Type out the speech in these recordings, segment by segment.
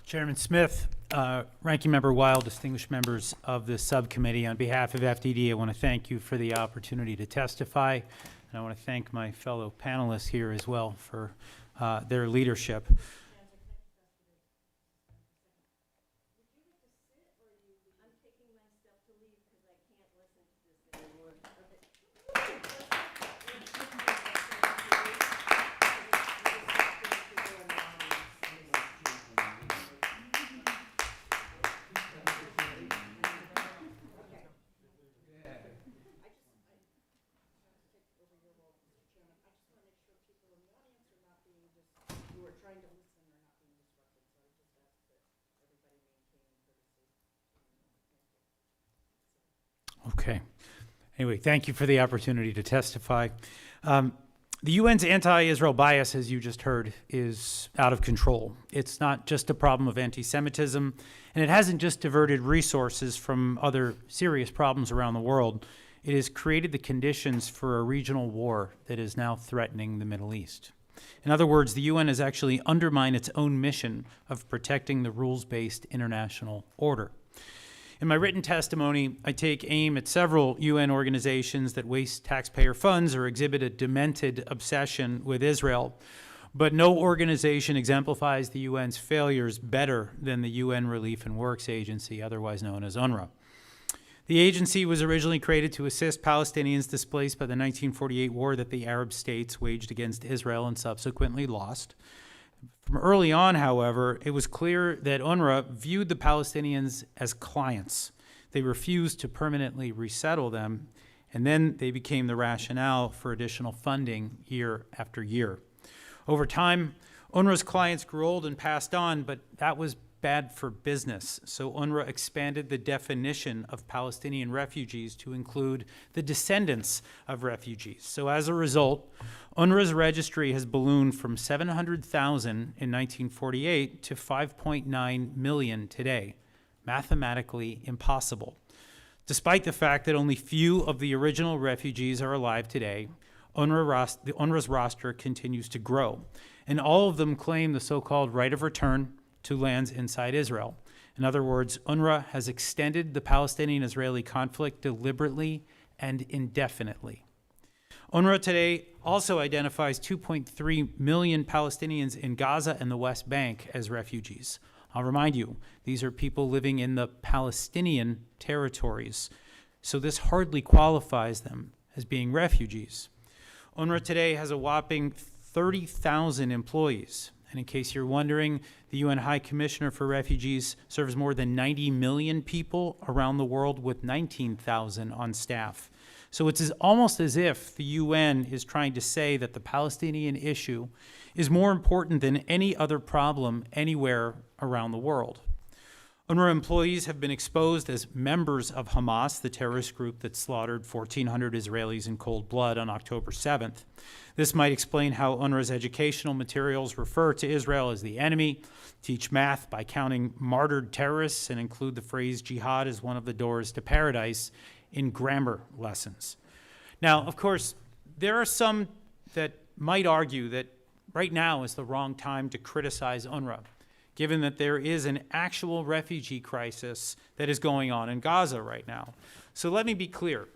Chairman Smith, Ranking Member Weil, distinguished members of the subcommittee, on behalf of FDD, I want to thank you for the opportunity to testify, and I want to thank my fellow panelists here as well for their leadership. Okay. Anyway, thank you for the opportunity to testify. The UN's anti-Israel bias, as you just heard, is out of control. It's not just a problem of anti-Semitism, and it hasn't just diverted resources from other serious problems around the world. It has created the conditions for a regional war that is now threatening the Middle East. In other words, the UN has actually undermined its own mission of protecting the rules-based international order. In my written testimony, I take aim at several UN organizations that waste taxpayer funds or exhibit a demented obsession with Israel, but no organization exemplifies the UN's failures better than the UN Relief and Works Agency, otherwise known as UNRWA. The agency was originally created to assist Palestinians displaced by the 1948 war that the Arab states waged against Israel and subsequently lost. From early on, however, it was clear that UNRWA viewed the Palestinians as clients. They refused to permanently resettle them, and then they became the rationale for additional funding year after year. Over time, UNRWA's clients grew old and passed on, but that was bad for business. So UNRWA expanded the definition of Palestinian refugees to include the descendants of refugees. So as a result, UNRWA's registry has ballooned from 700,000 in 1948 to 5.9 million today. Mathematically impossible. Despite the fact that only few of the original refugees are alive today, UNRWA's roster continues to grow, and all of them claim the so-called right of return to lands inside Israel. In other words, UNRWA has extended the Palestinian-Israeli conflict deliberately and indefinitely. UNRWA today also identifies 2.3 million Palestinians in Gaza and the West Bank as refugees. I'll remind you, these are people living in the Palestinian territories, so this hardly qualifies them as being refugees. UNRWA today has a whopping 30,000 employees. And in case you're wondering, the UN High Commissioner for Refugees serves more than 90 million people around the world with 19,000 on staff. So it's almost as if the UN is trying to say that the Palestinian issue is more important than any other problem anywhere around the world. UNRWA employees have been exposed as members of Hamas, the terrorist group that slaughtered 1,400 Israelis in cold blood on October 7th. This might explain how UNRWA's educational materials refer to Israel as the enemy, teach math by counting martyred terrorists, and include the phrase jihad as one of the doors to paradise in grammar lessons. Now, of course, there are some that might argue that right now is the wrong time to criticize UNRWA, given that there is an actual refugee crisis that is going on in Gaza right now. So let me be clear.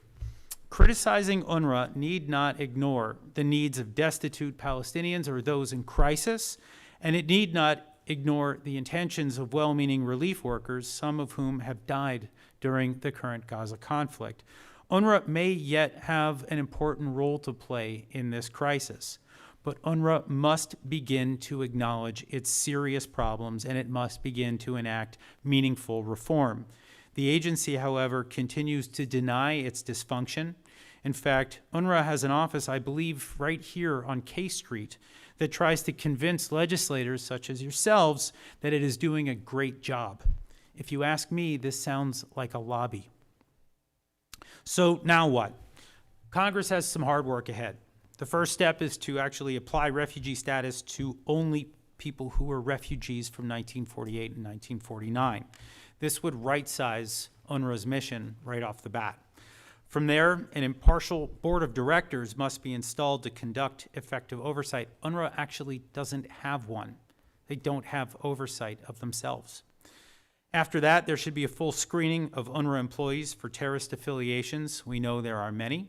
Criticizing UNRWA need not ignore the needs of destitute Palestinians or those in crisis, and it need not ignore the intentions of well-meaning relief workers, some of whom have died during the current Gaza conflict. UNRWA may yet have an important role to play in this crisis, but UNRWA must begin to acknowledge its serious problems, and it must begin to enact meaningful reform. The agency, however, continues to deny its dysfunction. In fact, UNRWA has an office, I believe, right here on K Street that tries to convince legislators such as yourselves that it is doing a great job. If you ask me, this sounds like a lobby. So now what? Congress has some hard work ahead. The first step is to actually apply refugee status to only people who were refugees from 1948 and 1949. This would right-size UNRWA's mission right off the bat. From there, an impartial board of directors must be installed to conduct effective oversight. UNRWA actually doesn't have one. They don't have oversight of themselves. After that, there should be a full screening of UNRWA employees for terrorist affiliations. We know there are many.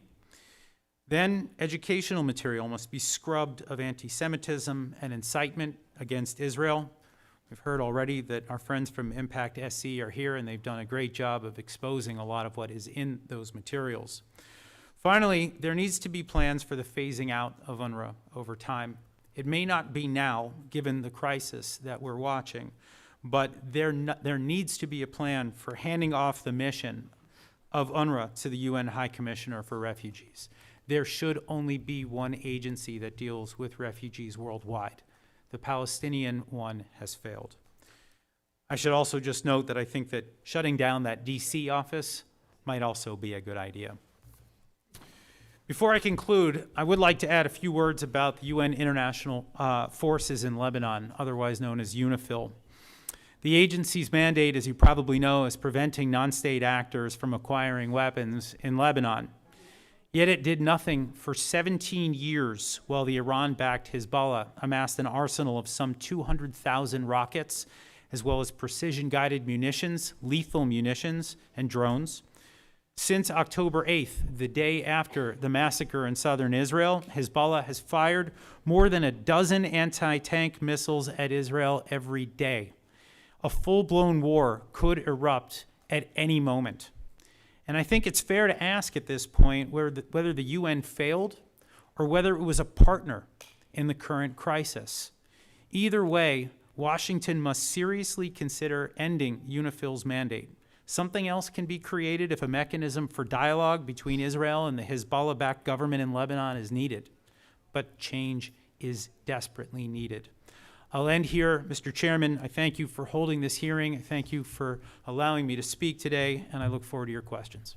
Then educational material must be scrubbed of anti-Semitism and incitement against Israel. We've heard already that our friends from Impact SC are here, and they've done a great job of exposing a lot of what is in those materials. Finally, there needs to be plans for the phasing out of UNRWA over time. It may not be now, given the crisis that we're watching, but there needs to be a plan for handing off the mission of UNRWA to the UN High Commissioner for Refugees. There should only be one agency that deals with refugees worldwide. The Palestinian one has failed. I should also just note that I think that shutting down that DC office might also be a good idea. Before I conclude, I would like to add a few words about the UN International Forces in Lebanon, otherwise known as UNIFIL. The agency's mandate, as you probably know, is preventing non-state actors from acquiring weapons in Lebanon. Yet it did nothing for 17 years while the Iran-backed Hezbollah amassed an arsenal of some 200,000 rockets, as well as precision-guided munitions, lethal munitions, and drones. Since October 8th, the day after the massacre in southern Israel, Hezbollah has fired more than a dozen anti-tank missiles at Israel every day. A full-blown war could erupt at any moment. And I think it's fair to ask at this point whether the UN failed or whether it was a partner in the current crisis. Either way, Washington must seriously consider ending UNIFIL's mandate. Something else can be created if a mechanism for dialogue between Israel and the Hezbollah-backed government in Lebanon is needed. But change is desperately needed. I'll end here. Mr. Chairman, I thank you for holding this hearing. I thank you for allowing me to speak today, and I look forward to your questions.